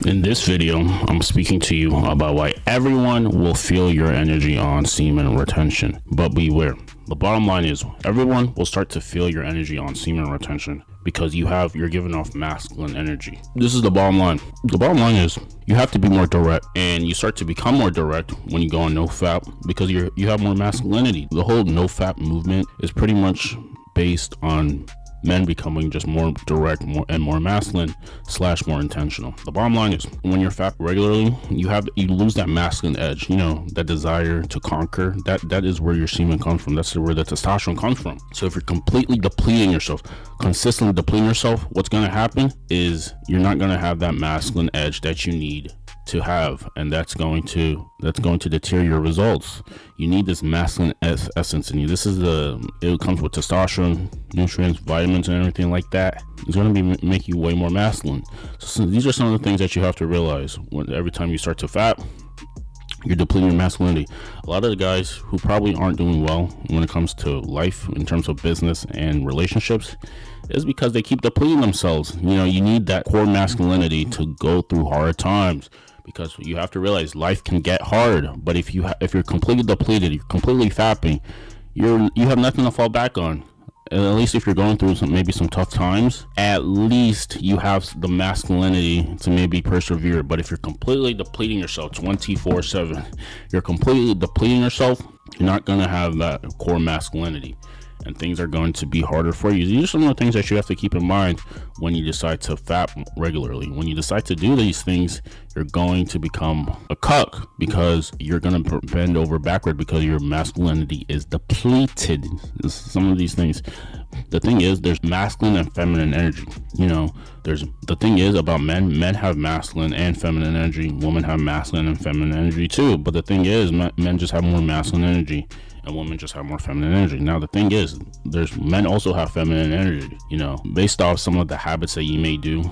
In this video, I'm speaking to you about why everyone will feel your energy on semen retention. But beware, the bottom line is everyone will start to feel your energy on semen retention because you're giving off masculine energy. This is the bottom line. The bottom line is you have to be more direct, and you start to become more direct when you go on NoFap because you have more masculinity. The whole NoFap movement is pretty much based on men becoming just more direct, more masculine / more intentional. The bottom line is when you're fat regularly, you lose that masculine edge, that desire to conquer. That is where your semen comes from. That's where the testosterone comes from. So if you're completely depleting yourself, consistently depleting yourself, what's going to happen is you're not going to have that masculine edge that you need to have, and that's going to deter your results. You need this masculine essence in you. It comes with testosterone, nutrients, vitamins, and everything like that. It's going to make you way more masculine. So these are some of the things that you have to realize every time you start to fat. You're depleting your masculinity. A lot of the guys who probably aren't doing well when it comes to life in terms of business and relationships is because they keep depleting themselves. You need that core masculinity to go through hard times, because you have to realize life can get hard. But if you're completely depleted, you're completely fapping, you have nothing to fall back on. And at least if you're going through some tough times, at least you have the masculinity to maybe persevere. But if you're completely depleting yourself 24/7, you're completely depleting yourself, you're not going to have that core masculinity, and things are going to be harder for you. These are some of the things that you have to keep in mind when you decide to fap regularly. When you decide to do these things, you're going to become a cuck because you're going to bend over backward because your masculinity is depleted. Some of these things. The thing is, there's masculine and feminine energy. The thing is about men have masculine and feminine energy. Women have masculine and feminine energy too. But the thing is, men just have more masculine energy, and women just have more feminine energy. Now the thing is, men also have feminine energy, based off some of the habits that you may do,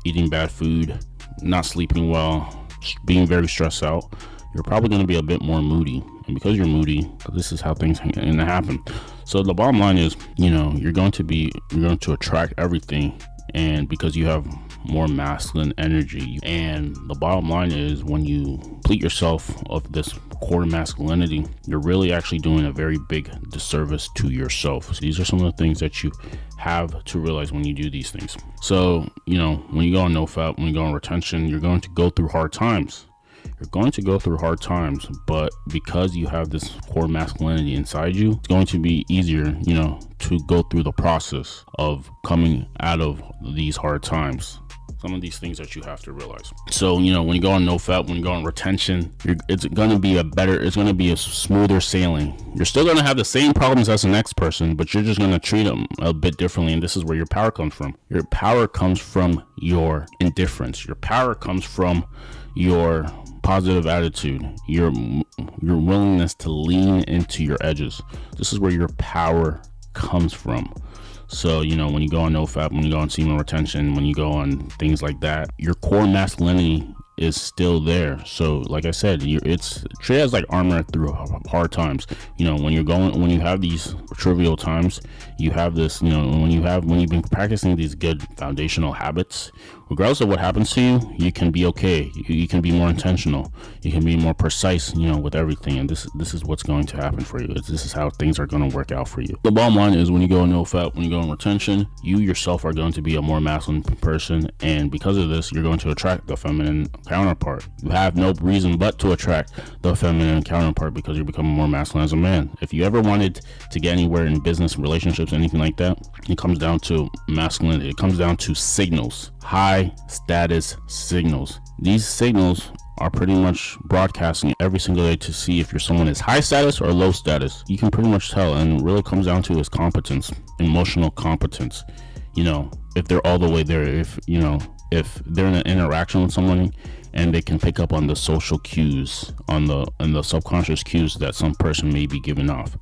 eating bad food, not sleeping well, being very stressed out. You're probably going to be a bit more moody, and because you're moody, this is how things are going to happen. So the bottom line is, you're going to attract everything, and because you have more masculine energy. And the bottom line is, when you deplete yourself of this core masculinity, you're really actually doing a very big disservice to yourself. So these are some of the things that you have to realize when you do these things. So when you go on NoFap, when you go on retention, you're going to go through hard times. But because you have this core masculinity inside you, it's going to be easier, to go through the process of coming out of these hard times. Some of these things that you have to realize. So, when you go on NoFap, when you go on retention, it's going to be a smoother sailing. You're still going to have the same problems as the next person, but you're just going to treat them a bit differently. And this is where your power comes from. Your power comes from your indifference. Your power comes from your positive attitude, your willingness to lean into your edges. This is where your power comes from. So, when you go on NoFap, when you go on semen retention, when you go on things like that, your core masculinity is still there. So, like I said, it's treated as like armor through hard times. When you have these trivial times, you have this, when you've been practicing these good foundational habits, regardless of what happens to you, you can be okay. You can be more intentional. You can be more precise, with everything. And this is what's going to happen for you. This is how things are going to work out for you. The bottom line is, when you go on NoFap, when you go on retention, you yourself are going to be a more masculine person. And because of this, you're going to attract the feminine counterpart. You have no reason but to attract the feminine counterpart because you're becoming more masculine as a man. If you ever wanted to get anywhere in business, relationships, anything like that, it comes down to masculinity. It comes down to signals. High status signals. These signals are pretty much broadcasting every single day to see if someone is high status or low status. You can pretty much tell, and it really comes down to is competence, emotional competence. If they're all the way there, if they're in an interaction with someone and they can pick up on the social cues, on the subconscious cues that some person may be giving off.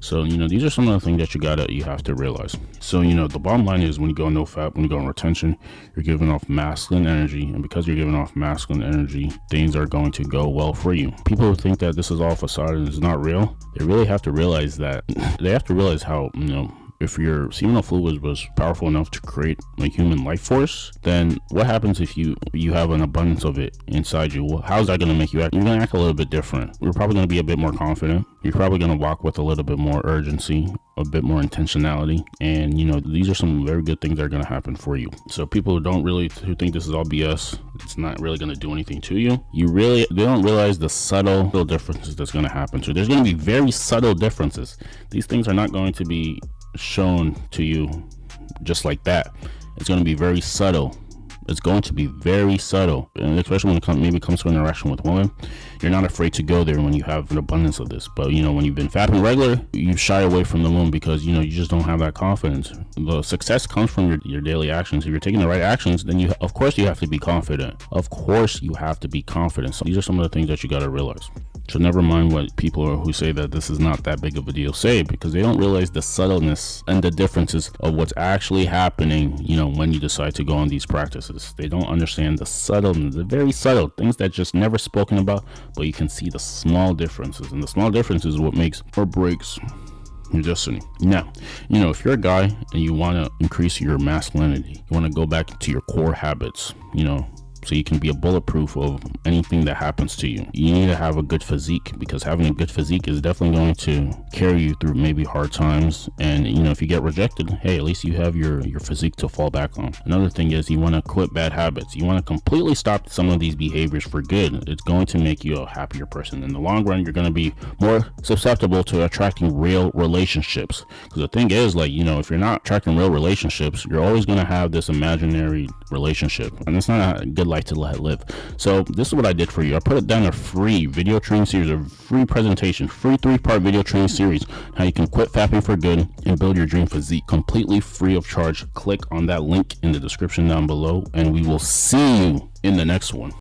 So, these are some of the things that you have to realize. So, the bottom line is, when you go on NoFap, when you go on retention, you're giving off masculine energy. And because you're giving off masculine energy, things are going to go well for you. People who think that this is all facade and it's not real, they really have to realize that. They have to realize how, if your seminal fluid was powerful enough to create a human life force, then what happens if you have an abundance of it inside you? Well, how's that going to make you act? You're going to act a little bit different. You're probably going to be a bit more confident. You're probably going to walk with a little bit more urgency, a bit more intentionality, and these are some very good things that are going to happen for you. So people who think this is all BS, it's not really going to do anything to you. They don't realize the subtle little differences that's going to happen. So there's going to be very subtle differences. These things are not going to be shown to you just like that. It's going to be very subtle. It's going to be very subtle, and especially when it comes to interaction with women. You're not afraid to go there when you have an abundance of this. But when you've been fapping regular, you shy away from the woman because you just don't have that confidence. The success comes from your daily actions. If you're taking the right actions, then of course you have to be confident. Of course you have to be confident. So these are some of the things that you got to realize. So never mind what people who say that this is not that big of a deal say, because they don't realize the subtleness and the differences of what's actually happening, when you decide to go on these practices. They don't understand the subtleness, the very subtle things that just never spoken about, but you can see the small differences, and the small differences is what makes or breaks your destiny. Now, if you're a guy and you want to increase your masculinity, you want to go back to your core habits, so you can be a bulletproof of anything that happens to you. You need to have a good physique, because having a good physique is definitely going to carry you through maybe hard times. And if you get rejected, hey, at least you have your physique to fall back on. Another thing is you want to quit bad habits. You want to completely stop some of these behaviors for good. It's going to make you a happier person. In the long run, you're going to be more susceptible to attracting real relationships. Because the thing is, if you're not attracting real relationships, you're always going to have this imaginary relationship, and it's not a good life to live. So this is what I did for you. I put down a free video training series, a free presentation, free 3-part video training series, how you can quit fapping for good and build your dream physique, completely free of charge. Click on that link in the description down below, and we will see you in the next one.